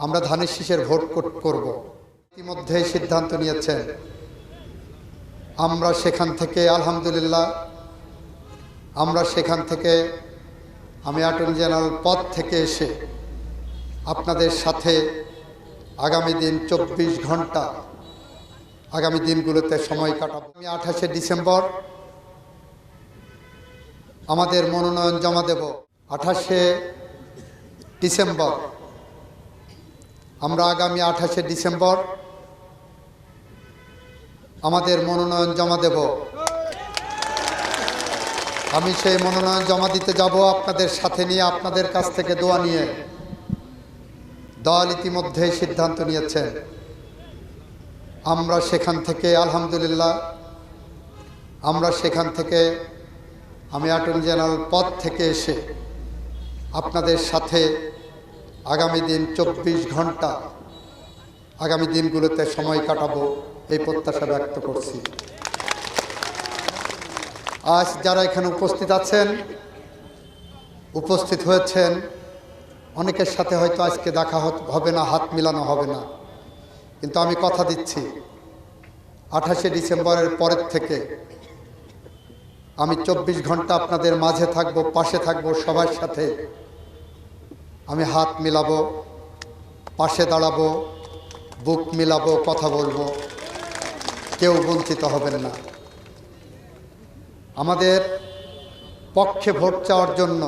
আমরা ধানের শীষের ভোট করব। ইতিমধ্যে সিদ্ধান্ত নিয়েছেন, আমরা সেখান থেকে আলহামদুলিল্লাহ আমি অ্যাটর্নি জেনারেল পদ থেকে এসে আপনাদের সাথে আগামী দিন 24 ঘন্টা আগামী দিনগুলোতে সময় কাটাবো। আমি 28শে ডিসেম্বর আমাদের মনোনয়ন জমা দেব। 28শে ডিসেম্বর আমরা আগামী 28শে ডিসেম্বর আমাদের মনোনয়ন জমা দেব। আমি সেই মনোনয়ন জমা দিতে যাব আপনাদের সাথে নিয়ে, আপনাদের কাছ থেকে দোয়া নিয়ে। দল ইতিমধ্যেই সিদ্ধান্ত নিয়েছেন, আমরা সেখান থেকে আলহামদুলিল্লাহ আমি অ্যাটর্নি জেনারেল পদ থেকে এসে আপনাদের সাথে আগামী দিন 24 ঘন্টা আগামী দিনগুলোতে সময় কাটাবো, এই প্রত্যাশা ব্যক্ত করছি। আজ যারা এখানে উপস্থিত হয়েছেন, অনেকের সাথে হয়তো আজকে দেখা হবে না, হাত মিলানো হবে না, কিন্তু আমি কথা দিচ্ছি 28শে ডিসেম্বরের পরের থেকে আমি 24 ঘন্টা আপনাদের মাঝে থাকবো, পাশে থাকবো, সবার সাথে আমি হাত মিলাবো, পাশে দাঁড়াবো, বুক মিলাবো, কথা বলবো, কেউ বঞ্চিত হবেন না। আমাদের পক্ষে ভোট চাওয়ার জন্য